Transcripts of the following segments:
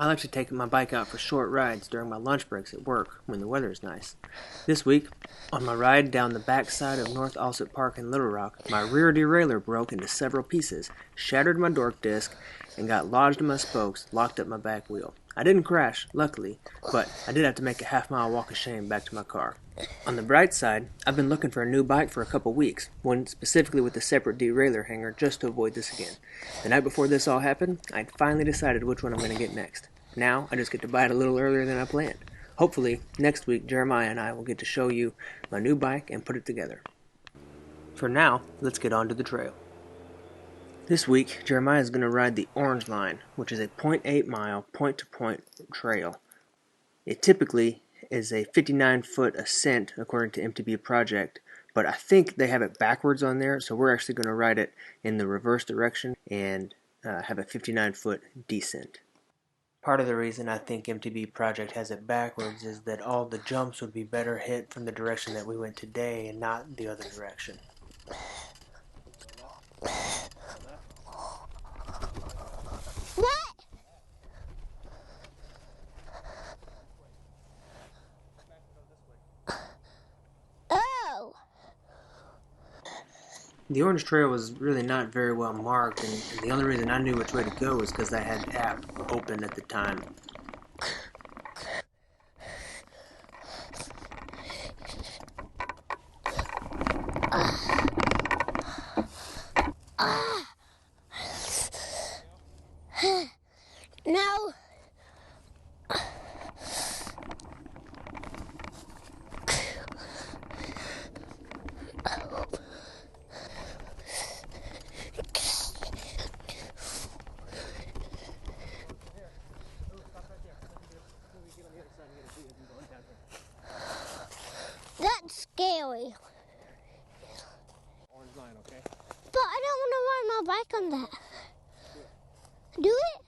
I like to take my bike out for short rides during my lunch breaks at work when the weather is nice. This week, on my ride down the backside of North Alsip Park in Little Rock, my rear derailleur broke into several pieces, shattered my dork disc, and got lodged in my spokes, locked up my back wheel. I didn't crash, luckily, but I did have to make a half-mile walk of shame back to my car. On the bright side, I've been looking for a new bike for a couple weeks, one specifically with a separate derailleur hanger just to avoid this again. The night before this all happened, I'd finally decided which one I'm going to get next. Now, I just get to buy it a little earlier than I planned. Hopefully, next week, Jeremiah and I will get to show you my new bike and put it together. For now, let's get on to the trail. This week, Jeremiah is going to ride the Orange Line, which is a 0.8 mile point-to-point trail. It typically is a 59-foot ascent according to MTB Project, but I think they have it backwards on there, so we're actually going to ride it in the reverse direction and have a 59-foot descent. Part of the reason I think MTB Project has it backwards is that all the jumps would be better hit from the direction that we went today and not the other direction. The Orange Trail was really not very well marked, and the only reason I knew which way to go was because I had the app open at the time. No. That's scary. Orange line, okay? But I don't want to ride my bike on that. Do it?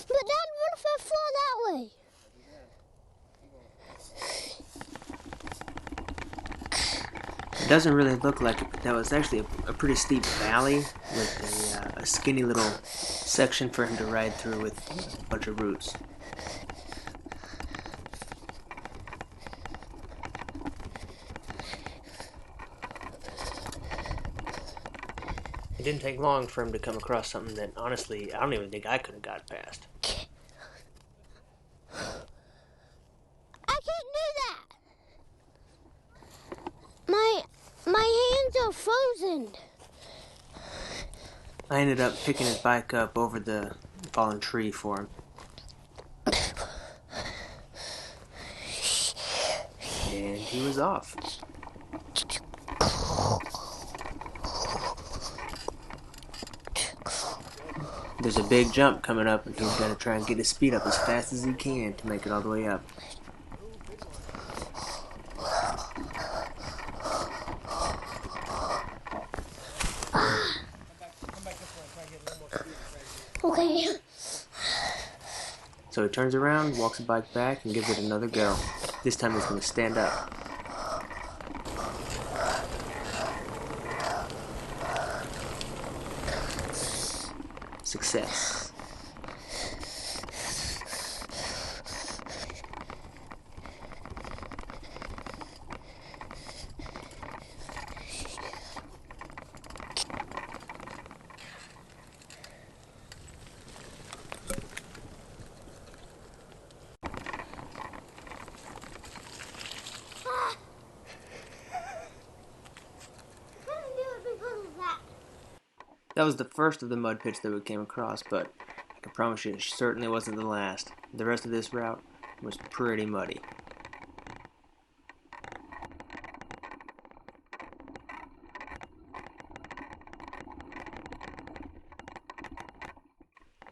But Dad, what if I fall that way? It doesn't really look like it, but that was actually a pretty steep valley with a skinny little section for him to ride through with a bunch of roots. It didn't take long for him to come across something that, honestly, I don't even think I could have got past. I can't do that. My hands are frozen. I ended up picking his bike up over the fallen tree for him. And he was off. There's a big jump coming up, and he's going to try and get his speed up as fast as he can to make it all the way up. Okay. So he turns around, walks the bike back, and gives it another go. This time he's going to stand up. Success. That was the first of the mud pits that we came across, but I can promise you it certainly wasn't the last. The rest of this route was pretty muddy.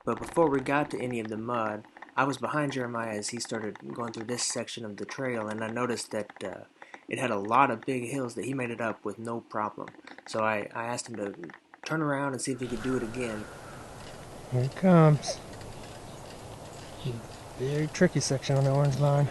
But before we got to any of the mud, I was behind Jeremiah as he started going through this section of the trail, and I noticed that it had a lot of big hills that he made it up with no problem. So I asked him to turn around and see if he could do it again. Here it comes. Very tricky section on the Orange Line.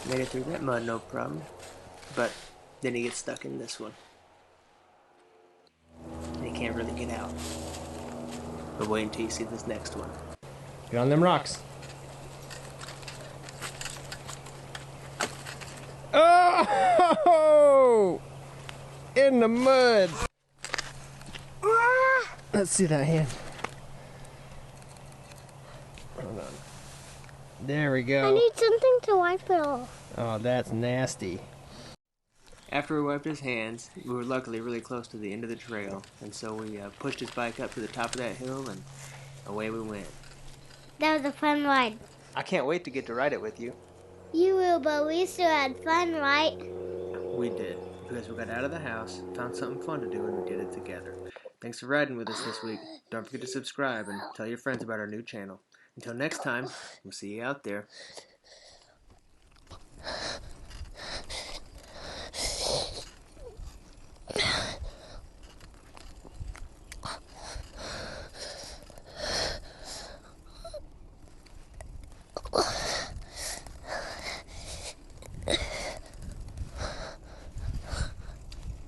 Made it through that mud no problem, but then he gets stuck in this one. And he can't really get out. But wait until you see this next one. Get on them rocks. Oh! In the mud. Let's see that hand. Hold on. There we go. I need something to wipe it off. Oh, that's nasty. After we wiped his hands, we were luckily really close to the end of the trail, and so we pushed his bike up to the top of that hill, and away we went. That was a fun ride. I can't wait to get to ride it with you. You will, but we still had fun, right? We did, because we got out of the house, found something fun to do, and we did it together. Thanks for riding with us this week. Don't forget to subscribe and tell your friends about our new channel. Until next time, we'll see you out there.